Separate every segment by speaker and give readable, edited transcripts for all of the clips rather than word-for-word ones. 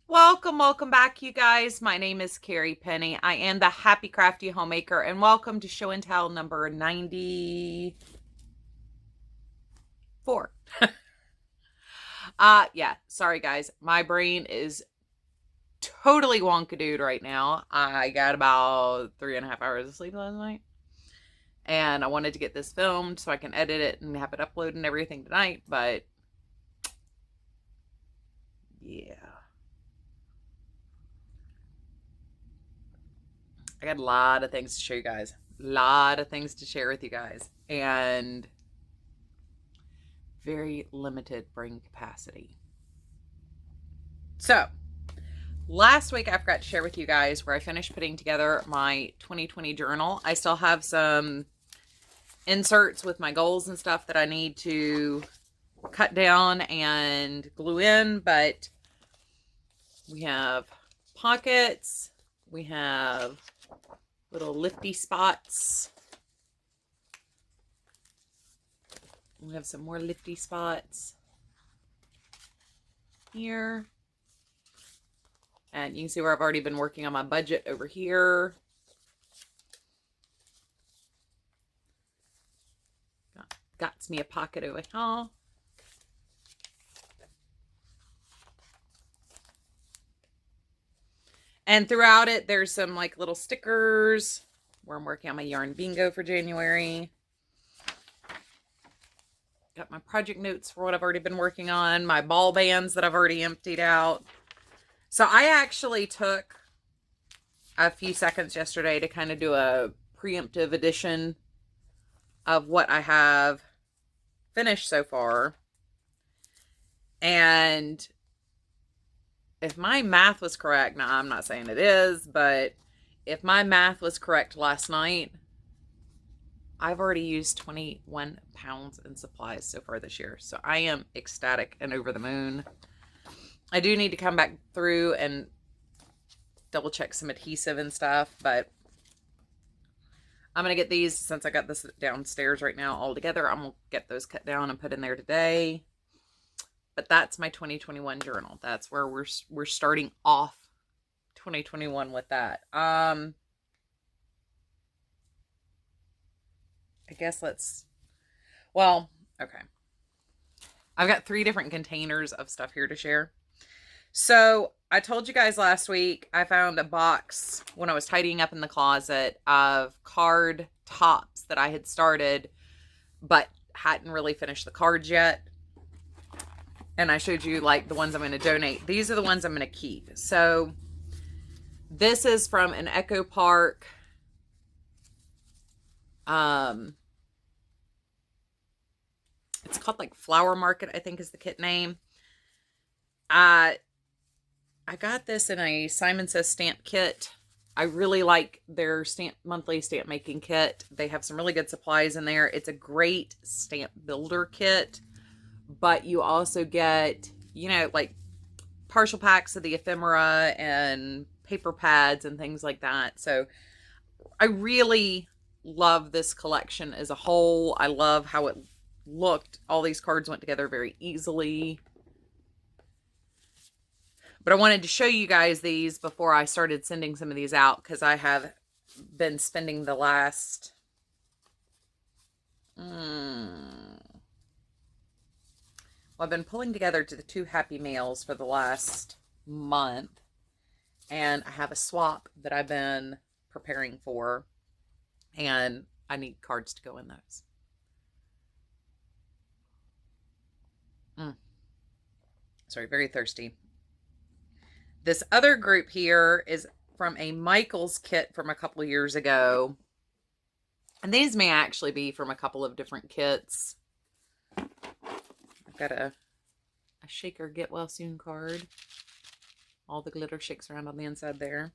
Speaker 1: Welcome back, you guys. My name is Carrie Penny. I am the Happy Crafty Homemaker, and welcome to show and tell number 94. Yeah, sorry guys. My brain is totally wonkadood right now. I got about 3.5 hours of sleep last night, and I wanted to get this filmed so I can edit it and have it uploaded and everything tonight, but yeah. I got a lot of things to show you guys. A lot of things to share with you guys. And very limited brain capacity. So, last week I forgot to share with you guys where I finished putting together my 2020 journal. I still have some inserts with my goals and stuff that I need to cut down and glue in, but we have pockets, we have little lifty spots. We have some more lifty spots here. And you can see where I've already been working on my budget over here. Got me a pocket over here. And throughout it, there's some like little stickers where I'm working on my yarn bingo for January. Got my project notes for what I've already been working on, my ball bands that I've already emptied out. So I actually took a few seconds yesterday to kind of do a preemptive edition of what I have finished so far. And if my math was correct, now I'm not saying it is, but if my math was correct last night, I've already used 21 pounds in supplies so far this year. So I am ecstatic and over the moon. I do need to come back through and double check some adhesive and stuff, but I'm going to get these, since I got this downstairs right now all together, I'm going to get those cut down and put in there today. But that's my 2021 journal. That's where we're starting off 2021 with that. I guess okay. I've got 3 different containers of stuff here to share. So I told you guys last week, I found a box when I was tidying up in the closet of card tops that I had started, but hadn't really finished the cards yet. And I showed you like the ones I'm going to donate. These are the ones I'm going to keep. So this is from an Echo Park. It's called like Flower Market, I think is the kit name. I got this in a Simon Says stamp kit. I really like their monthly stamp making kit. They have some really good supplies in there. It's a great stamp builder kit, but you also get, like partial packs of the ephemera and paper pads and things like that. So I really love this collection as a whole. I love how it looked. All these cards went together very easily. But I wanted to show you guys these before I started sending some of these out, because I have been spending the last I've been pulling together to the 2 happy mails for the last month, and I have a swap that I've been preparing for, and I need cards to go in those. Sorry, very thirsty. This other group here is from a Michaels kit from a couple of years ago. And these may actually be from a couple of different kits. I've got a shaker get well soon card. All the glitter shakes around on the inside there.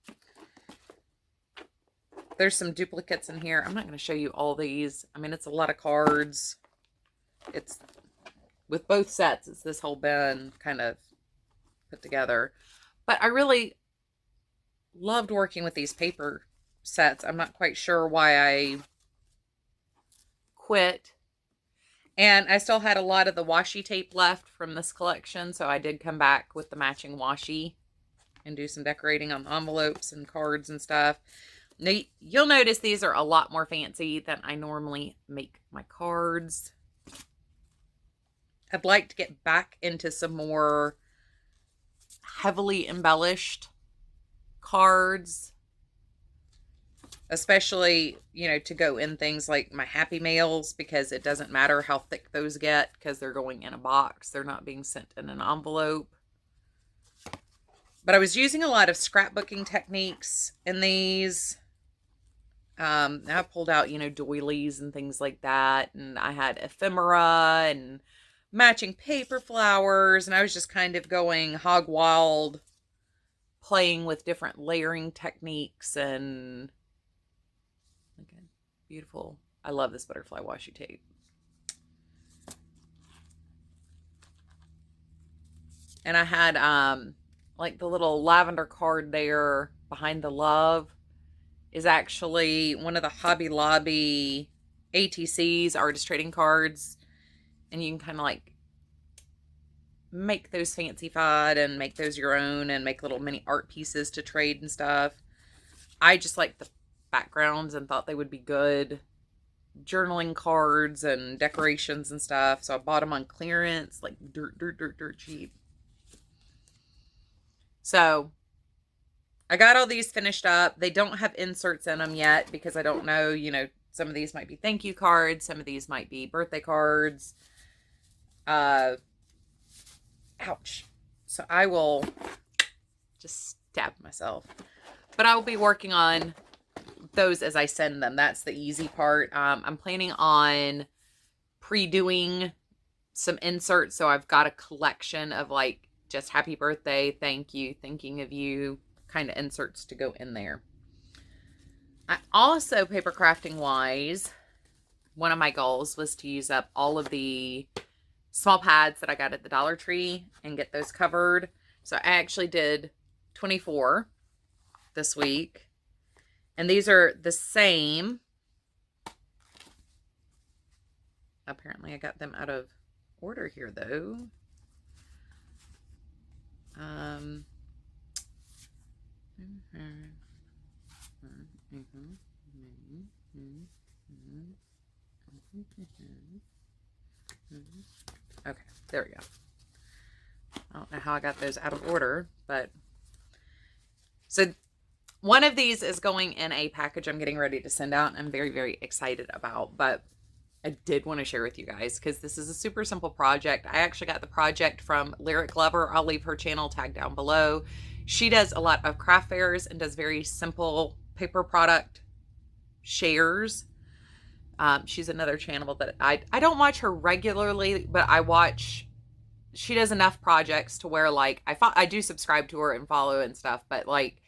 Speaker 1: There's some duplicates in here. I'm not going to show you all these. I mean, it's a lot of cards. It's with both sets. It's this whole bin kind of put together. But I really loved working with these paper sets. I'm not quite sure why I quit. And I still had a lot of the washi tape left from this collection, so I did come back with the matching washi. and do some decorating on envelopes and cards and stuff. Now, you'll notice these are a lot more fancy than I normally make my cards. I'd like to get back into some more heavily embellished cards, especially, you know, to go in things like my Happy Mails, because it doesn't matter how thick those get because they're going in a box. They're not being sent in an envelope. But I was using a lot of scrapbooking techniques in these. Now I pulled out, you know, doilies and things like that. And I had ephemera and matching paper flowers. And I was just kind of going hog wild, playing with different layering techniques. And okay, beautiful. I love this butterfly washi tape. And I had like the little lavender card there behind the love is actually one of the Hobby Lobby ATCs, artist trading cards. And you can kind of like make those fancy-fied and make those your own and make little mini art pieces to trade and stuff. I just like the backgrounds and thought they would be good journaling cards and decorations and stuff. So I bought them on clearance, like dirt cheap. So I got all these finished up. They don't have inserts in them yet because I don't know, you know, some of these might be thank you cards. Some of these might be birthday cards. Ouch. So I will just stab myself. But I will be working on those as I send them. That's the easy part. I'm planning on pre-doing some inserts. So I've got a collection of like just happy birthday, thank you, thinking of you kind of inserts to go in there. I also, paper crafting wise, one of my goals was to use up all of the small pads that I got at the Dollar Tree and get those covered. So I actually did 24 this week. And these are the same. Apparently I got them out of order here though. Okay, there we go. I don't know how I got those out of order, but so one of these is going in a package I'm getting ready to send out. I'm very, very excited about, but I did want to share with you guys because this is a super simple project. I actually got the project from Lyric Lover. I'll leave her channel tagged down below. She does a lot of craft fairs and does very simple paper product shares. She's another channel that I don't watch her regularly, but I watch. She does enough projects to where like I do subscribe to her and follow and stuff, but like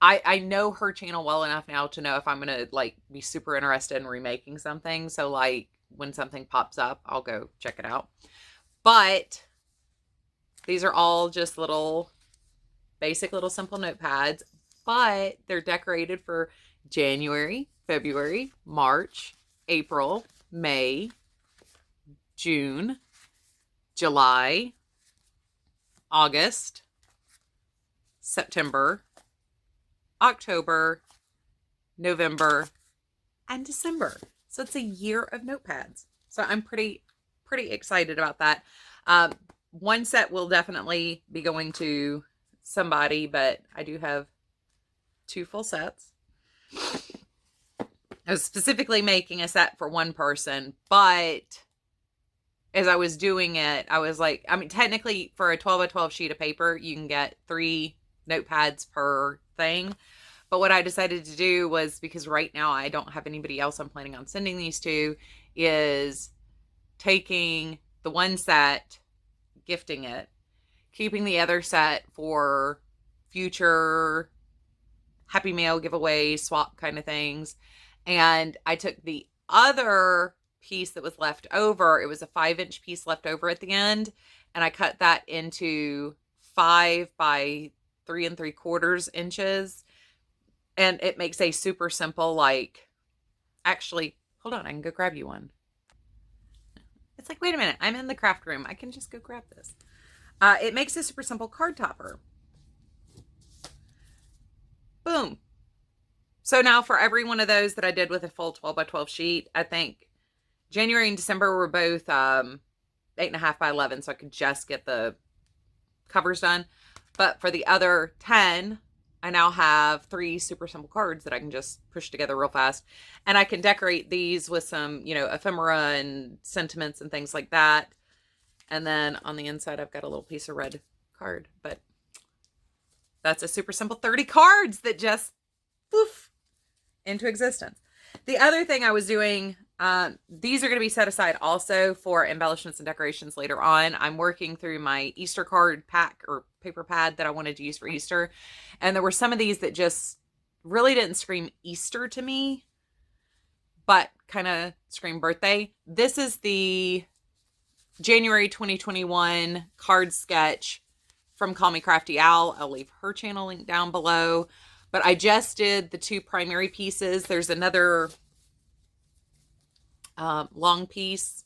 Speaker 1: I know her channel well enough now to know if I'm gonna like be super interested in remaking something. So like when something pops up, I'll go check it out. But these are all just little basic little simple notepads, but they're decorated for January, February, March, April, May, June, July, August, September, October, November, and December. So it's a year of notepads. So I'm pretty excited about that. One set will definitely be going to somebody, but I do have 2 full sets. I was specifically making a set for one person, but as I was doing it, I was like, I mean, technically for a 12 by 12 sheet of paper, you can get 3 notepads per thing. But what I decided to do was, because right now I don't have anybody else I'm planning on sending these to, is taking the one set, gifting it, keeping the other set for future Happy Mail giveaway, swap kind of things. And I took the other piece that was left over. It was a 5-inch piece left over at the end. And I cut that into 5 by 3 3/4 inches. And it makes a super simple, like, actually, hold on, I can go grab you one. It's like, wait a minute, I'm in the craft room. I can just go grab this. It makes a super simple card topper. Boom. So now for every one of those that I did with a full 12 by 12 sheet, I think January and December were both 8.5 by 11, so I could just get the covers done. But for the other 10, I now have 3 super simple cards that I can just push together real fast. And I can decorate these with some, you know, ephemera and sentiments and things like that. And then on the inside, I've got a little piece of red card. But that's a super simple 30 cards that just poof into existence. The other thing I was doing, these are going to be set aside also for embellishments and decorations later on. I'm working through my Easter card pack or paper pad that I wanted to use for Easter. And there were some of these that just really didn't scream Easter to me, but kind of scream birthday. This is the January 2021 card sketch from Call Me Crafty Al. I'll leave her channel link down below. But I just did the 2 primary pieces. There's another long piece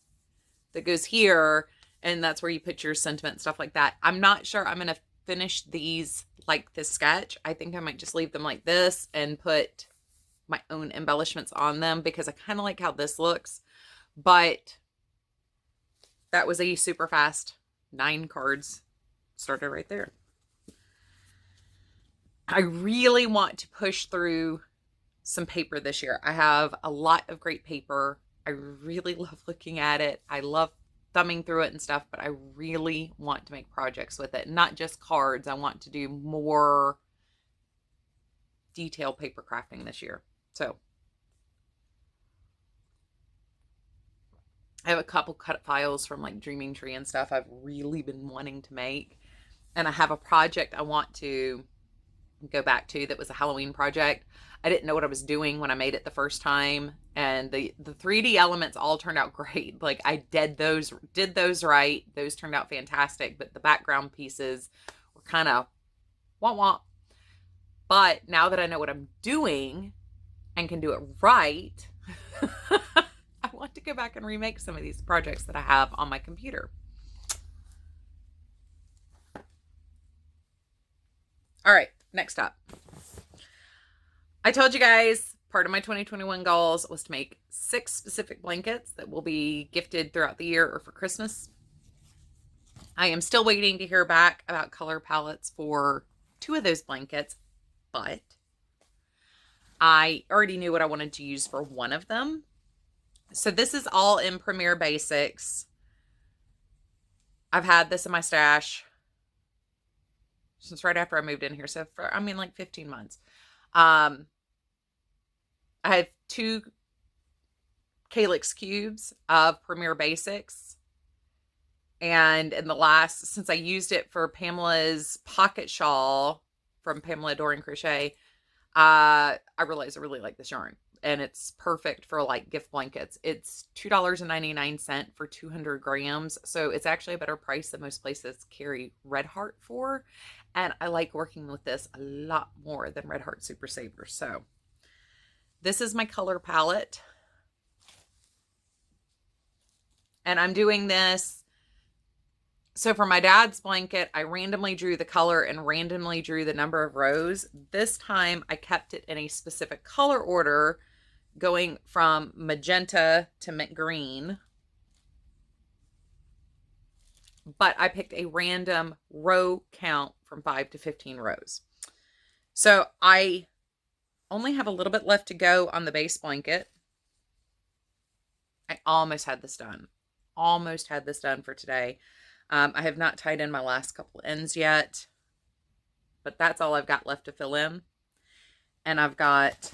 Speaker 1: that goes here, and that's where you put your sentiment, stuff like that. I'm not sure I'm going to finish these like this sketch. I think I might just leave them like this and put my own embellishments on them because I kind of like how this looks. But that was a super fast 9 cards. Started right there. I really want to push through some paper this year. I have a lot of great paper. I really love looking at it. I love thumbing through it and stuff, but I really want to make projects with it. Not just cards. I want to do more detailed paper crafting this year. So I have a couple cut files from like Dreaming Tree and stuff I've really been wanting to make. And I have a project I want to go back to that was a Halloween project. I didn't know what I was doing when I made it the first time, and the 3D elements all turned out great. Like I did those right. Those turned out fantastic, but the background pieces were kind of wah. But now that I know what I'm doing and can do it right, I want to go back and remake some of these projects that I have on my computer. All right, next up. I told you guys part of my 2021 goals was to make 6 specific blankets that will be gifted throughout the year or for Christmas. I am still waiting to hear back about color palettes for 2 of those blankets, but I already knew what I wanted to use for one of them. So this is all in Premier Basics. I've had this in my stash since right after I moved in here. So for, I mean, like 15 months. I have 2 calyx cubes of Premier Basics. And in the last, since I used it for Pamela's pocket shawl from Pamela Adoring Crochet, I realized I really like this yarn. And it's perfect for like gift blankets. It's $2.99 for 200 grams. So it's actually a better price than most places carry Red Heart for. And I like working with this a lot more than Red Heart Super Saver. So this is my color palette. And I'm doing this. So for my dad's blanket, I randomly drew the color and randomly drew the number of rows. This time I kept it in a specific color order, going from magenta to mint green. But I picked a random row count from 5 to 15 rows. So I only have a little bit left to go on the base blanket. I almost had this done. Almost had this done for today. I have not tied in my last couple ends yet, but that's all I've got left to fill in. And I've got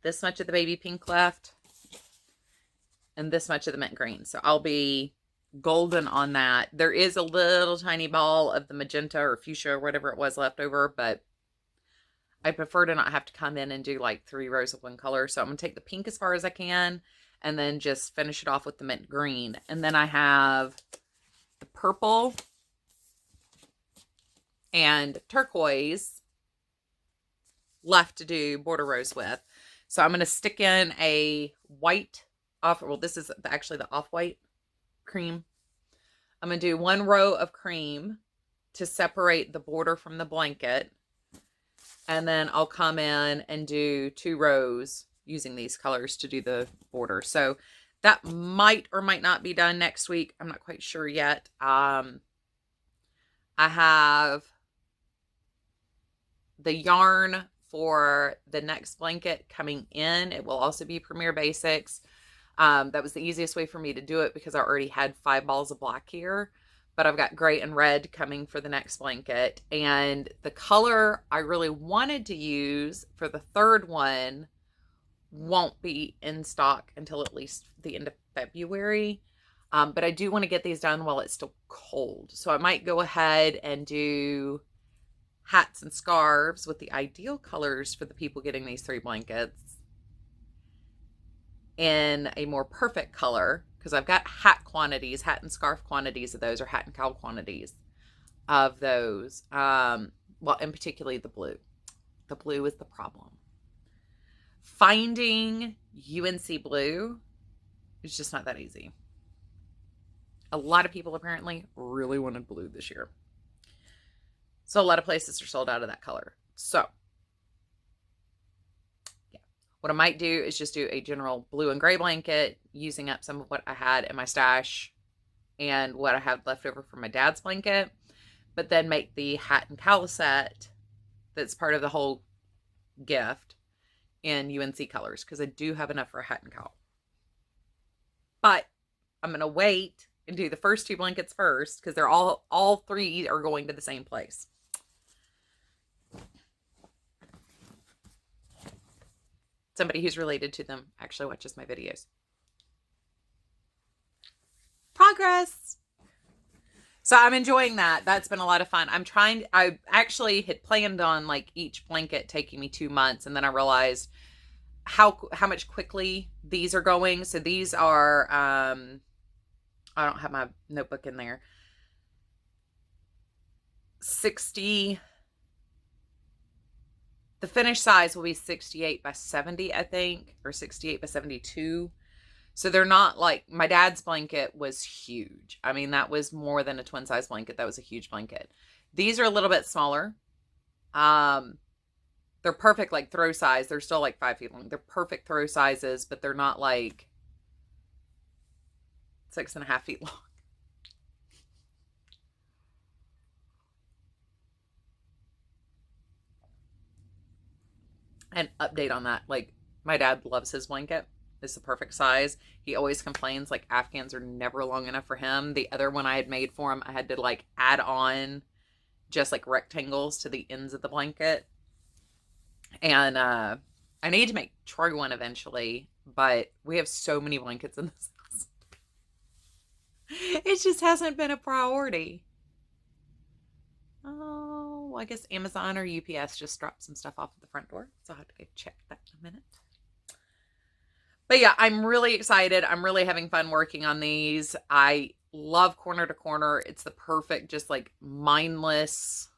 Speaker 1: this much of the baby pink left and this much of the mint green. So I'll be golden on that. There is a little tiny ball of the magenta or fuchsia or whatever it was left over, but I prefer to not have to come in and do like 3 rows of one color. So I'm going to take the pink as far as I can and then just finish it off with the mint green. And then I have the purple and turquoise left to do border rows with. So I'm going to stick in a white well, this is actually the off-white cream. I'm going to do 1 row of cream to separate the border from the blanket. And then I'll come in and do 2 rows using these colors to do the border. So that might or might not be done next week. I'm not quite sure yet. I have the yarn for the next blanket coming in. It will also be Premier Basics. That was the easiest way for me to do it because I already had 5 balls of black here, but I've got gray and red coming for the next blanket. And the color I really wanted to use for the third one won't be in stock until at least the end of February. But I do want to get these done while it's still cold. So I might go ahead and do hats and scarves with the ideal colors for the people getting these 3 blankets in a more perfect color, because I've got hat and scarf quantities of those, or hat and cowl quantities of those. Well, and particularly the blue. The blue is the problem. Finding UNC blue is just not that easy. A lot of people apparently really wanted blue this year. So a lot of places are sold out of that color. So yeah, what I might do is just do a general blue and gray blanket, using up some of what I had in my stash and what I had left over from my dad's blanket, but then make the hat and cowl set that's part of the whole gift in UNC colors, because I do have enough for a hat and cowl. But I'm going to wait and do the first 2 blankets first, because they're all 3 are going to the same place. Somebody who's related to them actually watches my videos. Progress. So I'm enjoying that. That's been a lot of fun. I actually had planned on like each blanket taking me 2 months, and then I realized how much quickly these are going. So these are, I don't have my notebook in there. 60. The finished size will be 68 by 70, I think, or 68 by 72. So they're not like, my dad's blanket was huge. I mean, that was more than a twin size blanket. That was a huge blanket. These are a little bit smaller. They're perfect, like throw size. They're still like 5 feet long. They're perfect throw sizes, but they're not like 6.5 feet long. And update on that, like my dad loves his blanket. It's the perfect size. He always complains like Afghans are never long enough for him. The other one I had made for him, I had to like add on just like rectangles to the ends of the blanket. And I need to make Troy one eventually, but we have so many blankets in this house. It just hasn't been a priority. Oh, I guess Amazon or UPS just dropped some stuff off at the front door. So I'll have to go check that in a minute. But yeah, I'm really excited. I'm really having fun working on these. I love corner to corner. It's the perfect, just like mindless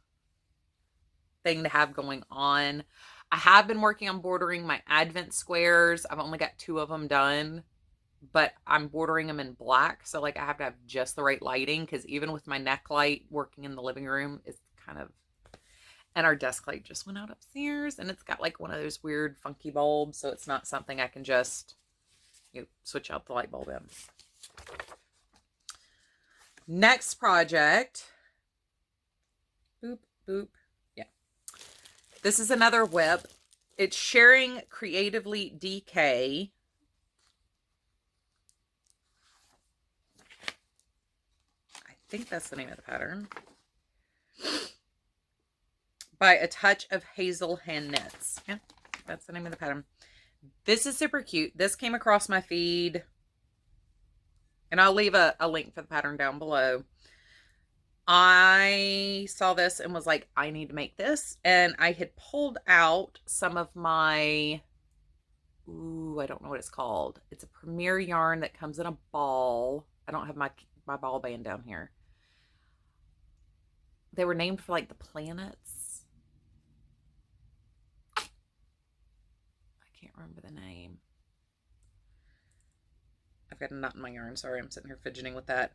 Speaker 1: thing to have going on. I have been working on bordering my Advent squares. I've only got 2 of them done, but I'm bordering them in black. So like I have to have just the right lighting, because even with my neck light working in the living room, it's kind of, and our desk light just went out upstairs, and it's got like one of those weird funky bulbs. So it's not something I can just, switch out the light bulb in. Next project. Boop, boop. Yeah. This is another WIP. It's Sharing Creatively DK. I think that's the name of the pattern. By A Touch of Hazel Hand Knits. Yeah, that's the name of the pattern. This is super cute. This came across my feed, and I'll leave a link for the pattern down below. I saw this and was like, I need to make this. And I had pulled out some of my, I don't know what it's called. It's a Premier yarn that comes in a ball. I don't have my ball band down here. They were named for like the planets. Remember the name. I've got a knot in my yarn. Sorry, I'm sitting here fidgeting with that.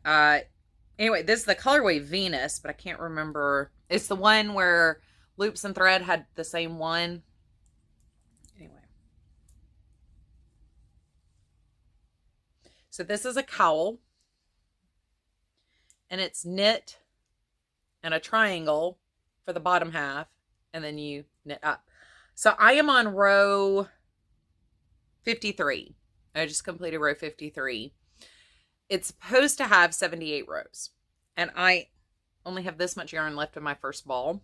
Speaker 1: Anyway, this is the colorway Venus, but I can't remember. It's the one where Loops and Thread had the same one. Anyway. So this is a cowl. And it's knit in a triangle for the bottom half. And then you knit up. So I am on row 53. I just completed row 53. It's supposed to have 78 rows. And I only have this much yarn left in my first ball.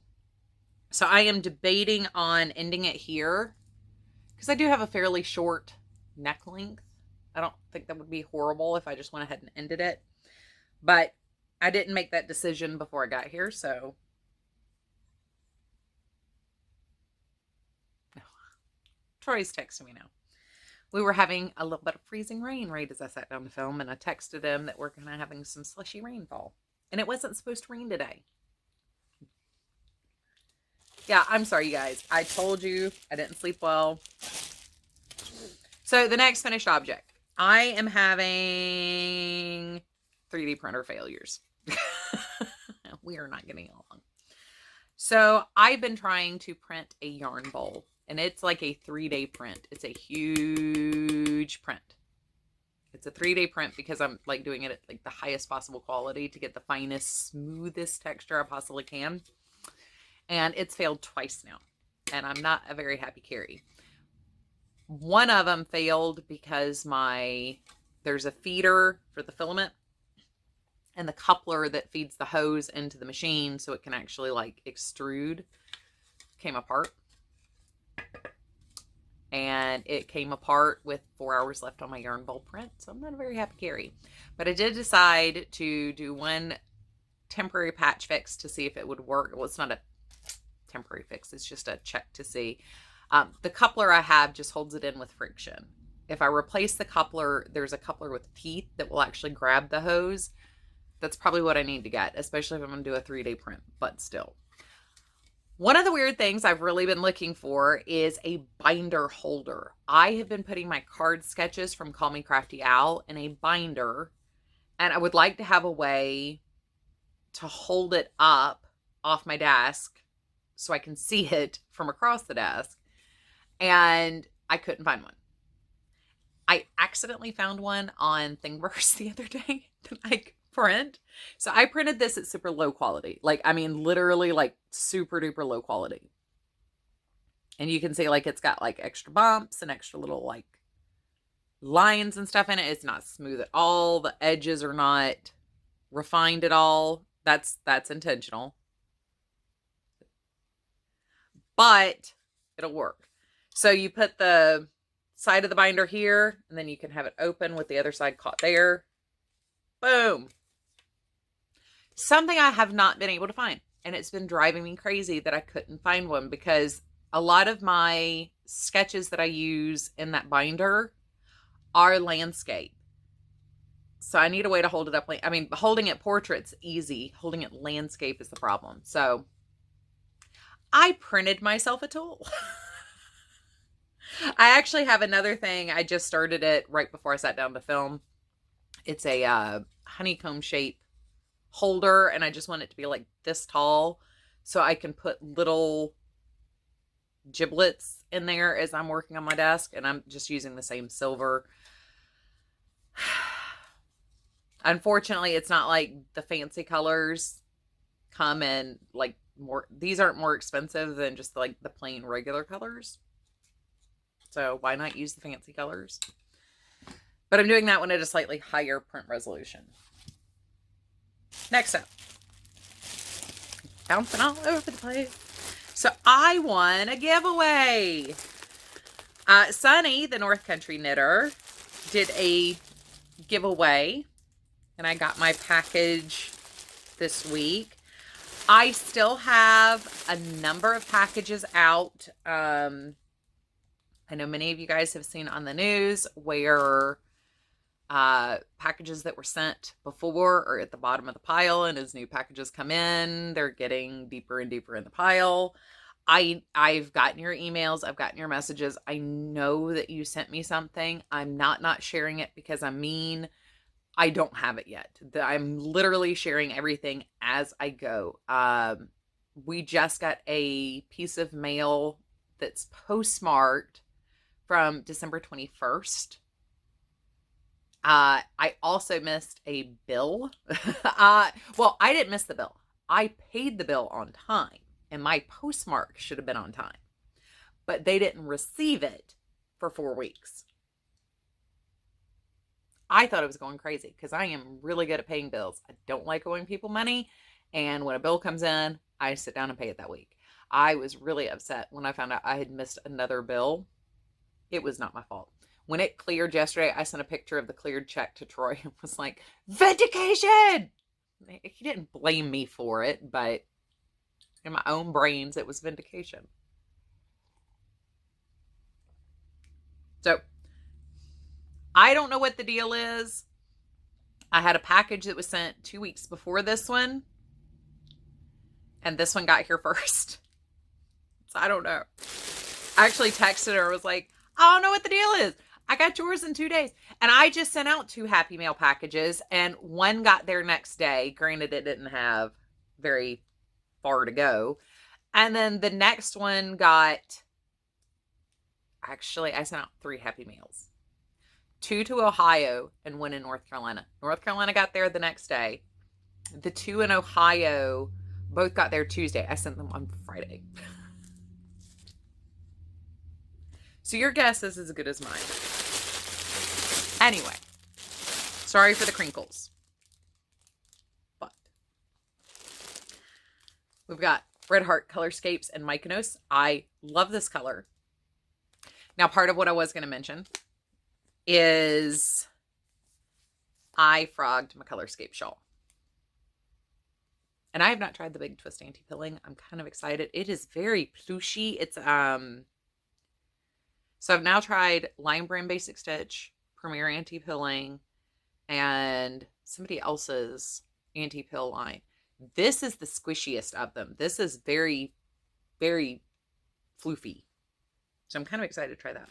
Speaker 1: So I am debating on ending it here because I do have a fairly short neck length. I don't think that would be horrible if I just went ahead and ended it. But I didn't make that decision before I got here, so. Troy's texting me now. We were having a little bit of freezing rain right as I sat down to film, and I texted him that we're kind of having some slushy rainfall. And it wasn't supposed to rain today. Yeah, I'm sorry, you guys. I told you I didn't sleep well. So the next finished object. I am having 3D printer failures. We are not getting along. So I've been trying to print a yarn bowl. And it's like a 3-day print. It's a huge print. It's a 3-day print because I'm like doing it at like the highest possible quality to get the finest, smoothest texture I possibly can. And it's failed twice now. And I'm not a very happy Carrie. One of them failed because there's a feeder for the filament and the coupler that feeds the hose into the machine so it can actually like extrude came apart. And it came apart with 4 hours left on my yarn bowl print. So I'm not a very happy Carrie. But I did decide to do one temporary patch fix to see if it would work. Well, it's not a temporary fix. It's just a check to see. The coupler I have just holds it in with friction. If I replace the coupler, there's a coupler with teeth that will actually grab the hose. That's probably what I need to get, especially if I'm going to do a 3-day print, but still. One of the weird things I've really been looking for is a binder holder. I have been putting my card sketches from Call Me Crafty Al in a binder, and I would like to have a way to hold it up off my desk so I can see it from across the desk, and I couldn't find one. I accidentally found one on Thingiverse the other day that I could print. So I printed this at super low quality. Like, I mean, literally like super duper low quality. And you can see like it's got like extra bumps and extra little like lines and stuff in it. It's not smooth at all. The edges are not refined at all. That's intentional. But it'll work. So you put the side of the binder here, and then you can have it open with the other side caught there. Boom. Something I have not been able to find. And it's been driving me crazy that I couldn't find one because a lot of my sketches that I use in that binder are landscape. So I need a way to hold it up. I mean, holding it portrait's easy. Holding it landscape is the problem. So I printed myself a tool. I actually have another thing. I just started it right before I sat down to film. It's a honeycomb shape holder, and I just want it to be like this tall so I can put little giblets in there as I'm working on my desk, and I'm just using the same silver. Unfortunately, it's not like the fancy colors come in like more, these aren't more expensive than just like the plain regular colors. So why not use the fancy colors? But I'm doing that one at a slightly higher print resolution. Next up. Bouncing all over the place. So I won a giveaway. Sunny, the North Country knitter, did a giveaway. And I got my package this week. I still have a number of packages out. I know many of you guys have seen on the news where packages that were sent before are at the bottom of the pile, and as new packages come in, they're getting deeper and deeper in the pile. I've gotten your emails, I've gotten your messages. I know that you sent me something. I'm not sharing it because I'm mean. I don't have it yet. I'm literally sharing everything as I go. we just got a piece of mail that's postmarked from December 21st. I also missed a bill. Well, I didn't miss the bill. I paid the bill on time, and my postmark should have been on time. But they didn't receive it for 4 weeks. I thought it was going crazy because I am really good at paying bills. I don't like owing people money. And when a bill comes in, I sit down and pay it that week. I was really upset when I found out I had missed another bill. It was not my fault. When it cleared yesterday, I sent a picture of the cleared check to Troy and was like, vindication! He didn't blame me for it, but in my own brains, it was vindication. So, I don't know what the deal is. I had a package that was sent 2 weeks before this one, and this one got here first. So, I don't know. I actually texted her. I was like, I don't know what the deal is. I got yours in 2 days. And I just sent out 2 Happy Mail packages, and one got there next day. Granted, it didn't have very far to go. And then the next one got, actually, I sent out 3 Happy Mails. 2 to Ohio and 1 in North Carolina. North Carolina got there the next day. The 2 in Ohio both got there Tuesday. I sent them on Friday. So your guess is as good as mine. Anyway, sorry for the crinkles. But we've got Red Heart Colorscapes and Mykonos. I love this color. Now, part of what I was going to mention is I frogged my Colorscape shawl. And I have not tried the big twist anti-pilling. I'm kind of excited. It is very plushy. It's so I've now tried Lion Brand Basic Stitch, Premier Anti-Pilling, and somebody else's anti-pill line. This is the squishiest of them. This is very, very floofy. So I'm kind of excited to try that.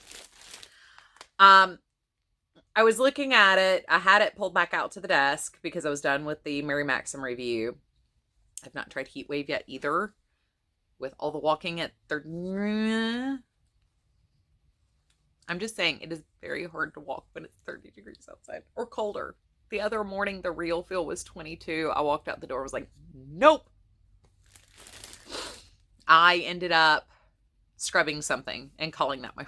Speaker 1: I was looking at it. I had it pulled back out to the desk because I was done with the Mary Maxim review. I've not tried Heat Wave yet either. With all the walking at 30. I'm just saying it is very hard to walk when it's 30 degrees outside or colder. The other morning, the real feel was 22. I walked out the door, was like, nope. I ended up scrubbing something and calling that my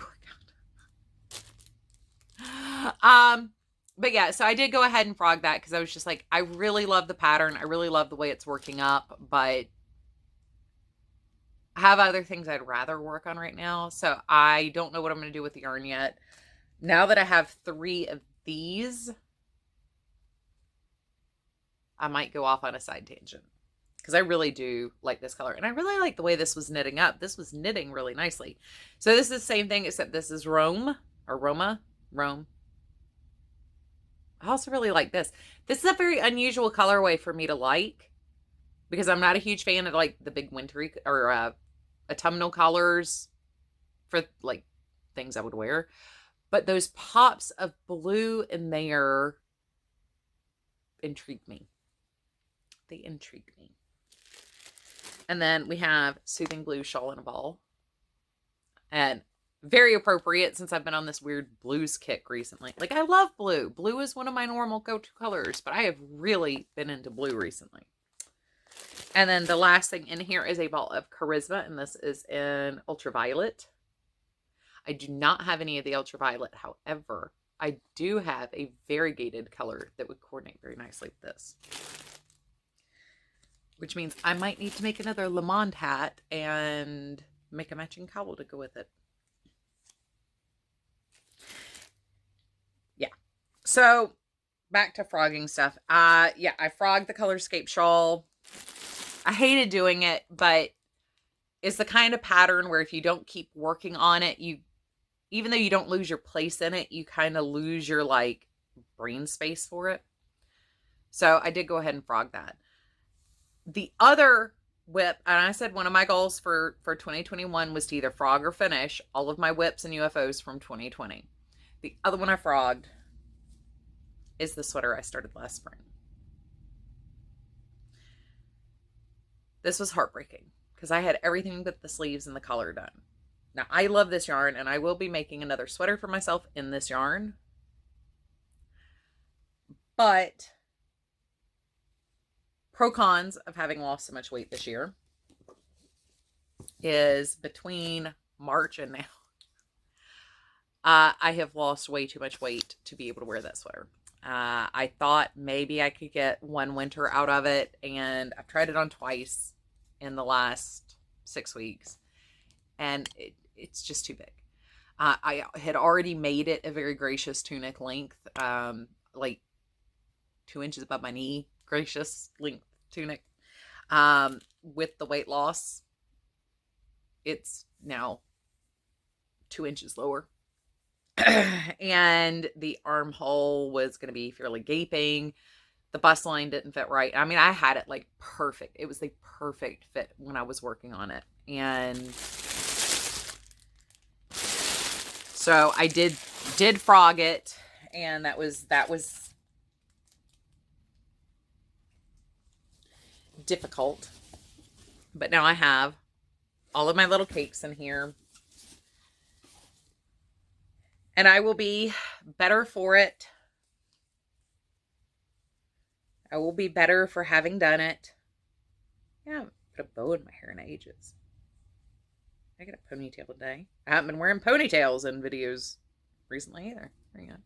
Speaker 1: workout. But yeah, so I did go ahead and frog that because I was just like, I really love the pattern. I really love the way it's working up, but I have other things I'd rather work on right now. So I don't know what I'm going to do with the yarn yet. Now that I have 3 of these, I might go off on a side tangent because I really do like this color. And I really like the way this was knitting up. This was knitting really nicely. So this is the same thing, except this is Rome. I also really like this. This is a very unusual colorway for me to like because I'm not a huge fan of like the big wintry or autumnal colors for like things I would wear. But those pops of blue in there intrigue me. They intrigue me. And then we have Soothing Blue Shawl in a Ball. And very appropriate since I've been on this weird blues kick recently. Like, I love blue. Blue is one of my normal go-to colors, but I have really been into blue recently. And then the last thing in here is a ball of Charisma, and this is in Ultraviolet. I do not have any of the Ultraviolet. However, I do have a variegated color that would coordinate very nicely with this. Which means I might need to make another Le Monde hat and make a matching cowl to go with it. Yeah. So back to frogging stuff. Yeah, I frogged the Colorscape shawl. I hated doing it, but it's the kind of pattern where if you don't keep working on it, even though you don't lose your place in it, you kind of lose your like brain space for it. So I did go ahead and frog that. The other WIP, and I said one of my goals for 2021 was to either frog or finish all of my WIPs and UFOs from 2020. The other one I frogged is the sweater I started last spring. This was heartbreaking because I had everything but the sleeves and the collar done. Now, I love this yarn, and I will be making another sweater for myself in this yarn. But pro cons of having lost so much weight this year is between March and now, I have lost way too much weight to be able to wear that sweater. I thought maybe I could get one winter out of it, and I've tried it on twice in the last 6 weeks, and it's just too big. I had already made it a very gracious tunic length, like 2 inches above my knee, gracious length tunic. With the weight loss, it's now 2 inches lower. And the armhole was going to be fairly gaping. The bust line didn't fit right. I mean, I had it like perfect. It was the perfect fit when I was working on it. And so I did frog it, and that was difficult. But now I have all of my little cakes in here, and I will be better for it. I will be better for having done it. Yeah, I haven't put a bow in my hair in ages. I get a ponytail today. I haven't been wearing ponytails in videos recently either. Hang on.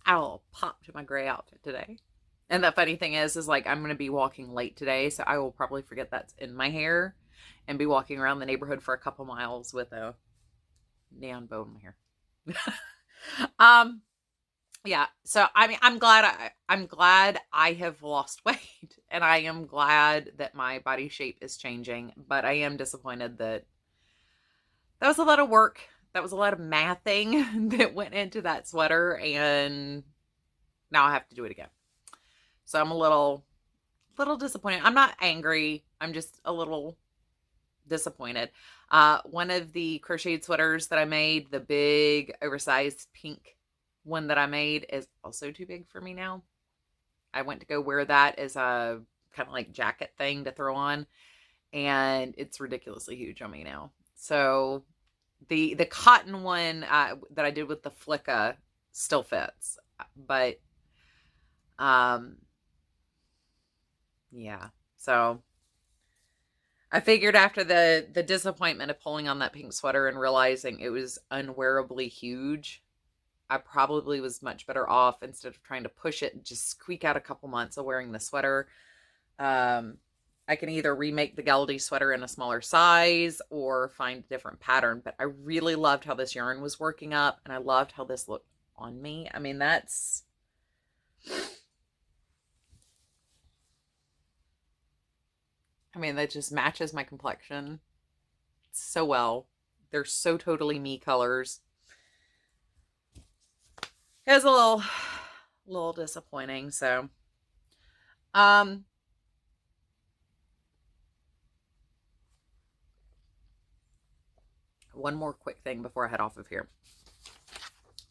Speaker 1: I'll pop to my gray outfit today. And the funny thing is like I'm going to be walking late today, so I will probably forget that's in my hair and be walking around the neighborhood for a couple miles with a neon bow in my hair. Yeah, so I mean, I'm glad I have lost weight, and I am glad that my body shape is changing, but I am disappointed that was a lot of work. That was a lot of mathing that went into that sweater, and now I have to do it again. So I'm a little disappointed. I'm not angry. I'm just a little disappointed. One of the crocheted sweaters that I made, the big oversized pink one that I made, is also too big for me now. I went to go wear that as a kind of like jacket thing to throw on, and it's ridiculously huge on me now. So the cotton one that I did with the flicka still fits, but yeah. So I figured after the disappointment of pulling on that pink sweater and realizing it was unwearably huge, I probably was much better off, instead of trying to push it and just squeak out a couple months of wearing the sweater. I can either remake the Geldy sweater in a smaller size or find a different pattern, but I really loved how this yarn was working up, and I loved how this looked on me. I mean, that just matches my complexion so well. They're so totally me colors. It was a little disappointing. So, one more quick thing before I head off of here.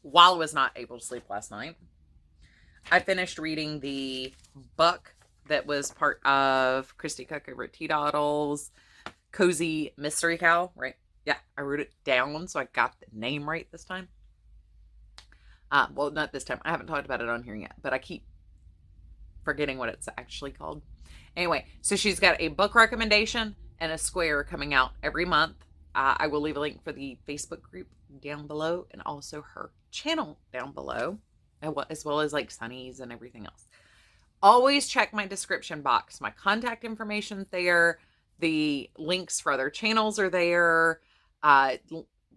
Speaker 1: While I was not able to sleep last night, I finished reading the book that was part of Christy Cook over at T-Doddle's Cozy Mystery Cow, right? Yeah, I wrote it down, so I got the name right this time. Well, not this time. I haven't talked about it on here yet, but I keep forgetting what it's actually called. Anyway, so she's got a book recommendation and a square coming out every month. I will leave a link for the Facebook group down below, and also her channel down below, as well as like Sunny's and everything else. Always check my description box. My contact information's there. The links for other channels are there.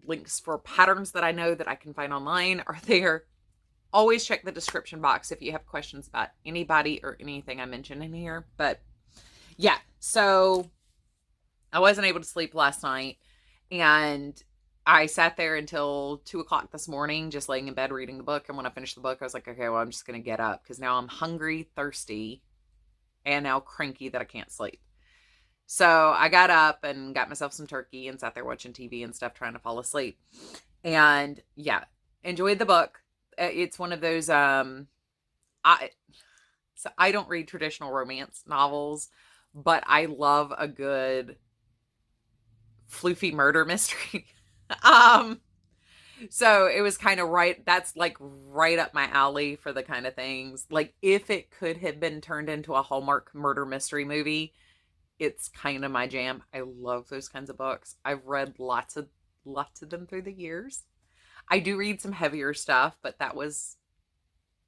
Speaker 1: Links for patterns that I know that I can find online are there. Always check the description box if you have questions about anybody or anything I mentioned in here. But yeah, so I wasn't able to sleep last night, and I sat there until 2 o'clock this morning, just laying in bed reading the book. And when I finished the book, I was like, okay, well, I'm just going to get up, because now I'm hungry, thirsty, and now cranky that I can't sleep. So I got up and got myself some turkey and sat there watching TV and stuff, trying to fall asleep. And yeah, enjoyed the book. It's one of those, I don't read traditional romance novels, but I love a good floofy murder mystery. um, so it was kind of right. That's like right up my alley for the kind of things. Like if it could have been turned into a Hallmark murder mystery movie, it's kind of my jam. I love those kinds of books. I've read lots of them through the years. I do read some heavier stuff, but that was,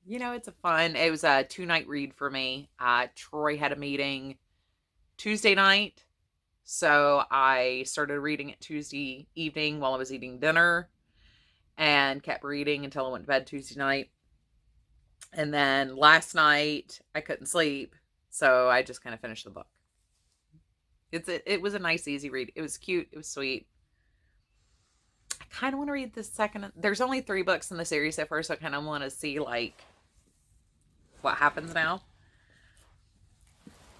Speaker 1: it was a 2-night read for me. Troy had a meeting Tuesday night. So I started reading it Tuesday evening while I was eating dinner and kept reading until I went to bed Tuesday night. And then last night I couldn't sleep. So I just kind of finished the book. It was a nice, easy read. It was cute. It was sweet. I kind of want to read the second. There's only 3 books in the series so far, so I kind of want to see like what happens now.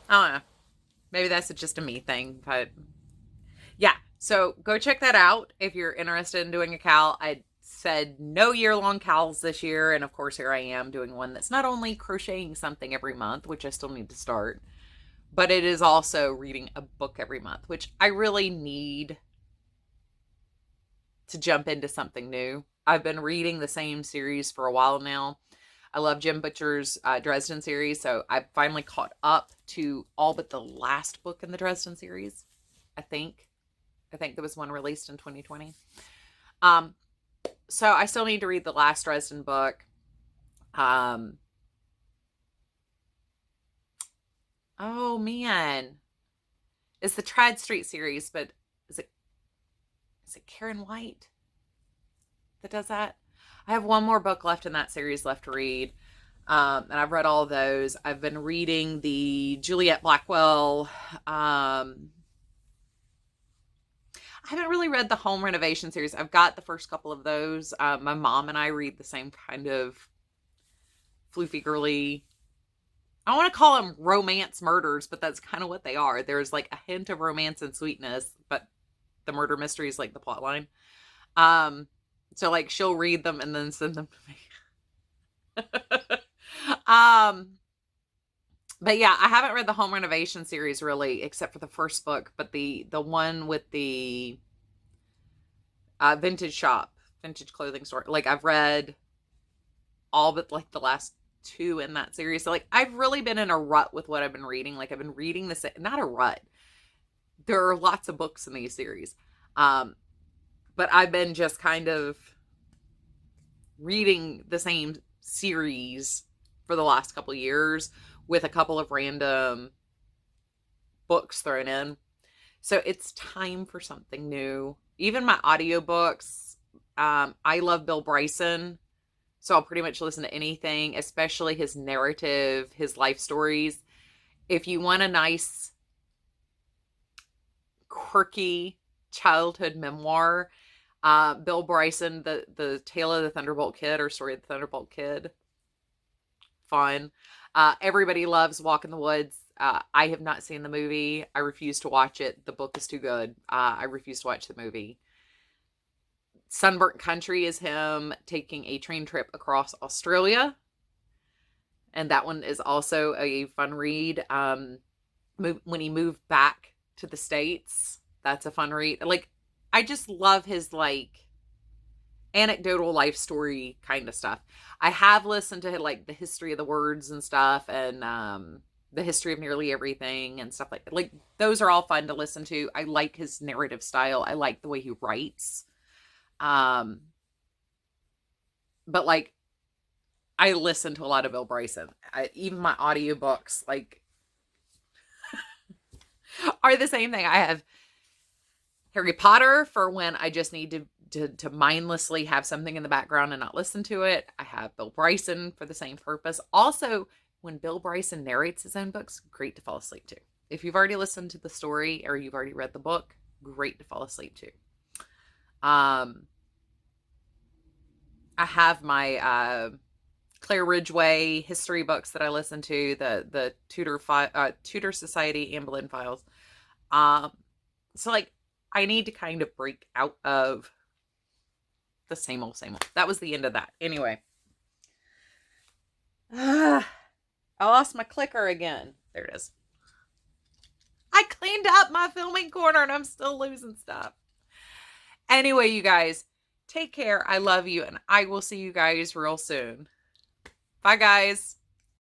Speaker 1: I don't know. Maybe that's just a me thing, but yeah. So go check that out if you're interested in doing a cal. I said no year-long cals this year, and of course here I am doing one that's not only crocheting something every month, which I still need to start, but it is also reading a book every month, which I really need to jump into something new. I've been reading the same series for a while now. I love Jim Butcher's Dresden series, so I finally caught up to all but the last book in the Dresden series. I think there was one released in 2020. So I still need to read the last Dresden book. Oh man, it's the Trad Street series, but is it Karen White that does that? I have one more book left in that series left to read. And I've read all of those. I've been reading the Juliet Blackwell. I haven't really read the home renovation series. I've got the first couple of those. My mom and I read the same kind of floofy girly. I don't want to call them romance murders, but that's kind of what they are. There's like a hint of romance and sweetness, but the murder mystery is like the plot line. So like she'll read them and then send them to me. But yeah, I haven't read the home renovation series really, except for the first book, but the one with the vintage clothing store. Like I've read all but like the last 2 in that series. So like I've really been in a rut with what I've been reading. Like I've been reading this, not a rut. There are lots of books in these series. But I've been just kind of reading the same series for the last couple of years with a couple of random books thrown in. So it's time for something new. Even my audiobooks, I love Bill Bryson. So I'll pretty much listen to anything, especially his narrative, his life stories. If you want a nice, quirky childhood memoir, Bill Bryson, the Tale of the Thunderbolt Kid, or Story of the Thunderbolt Kid. Fun. Everybody loves Walk in the Woods. I have not seen the movie. I refuse to watch it. The book is too good. I refuse to watch the movie. Sunburnt Country is him taking a train trip across Australia. And that one is also a fun read. When he moved back to the States, that's a fun read. Like, I just love his like anecdotal life story kind of stuff. I have listened to like the history of the words and stuff, and the history of nearly everything and stuff like those are all fun to listen to. I like his narrative style. I like the way he writes. But like I listen to a lot of Bill Bryson. Even my audiobooks like are the same thing. I have Harry Potter for when I just need to mindlessly have something in the background and not listen to it. I have Bill Bryson for the same purpose. Also, when Bill Bryson narrates his own books, great to fall asleep to. If you've already listened to the story or you've already read the book, great to fall asleep to. I have my Claire Ridgway history books that I listen to, the Tudor Society Anne Boleyn Files. So like I need to kind of break out of the same old. That was the end of that. Anyway. I lost my clicker again. There it is. I cleaned up my filming corner and I'm still losing stuff. Anyway, you guys, take care. I love you, and I will see you guys real soon. Bye, guys.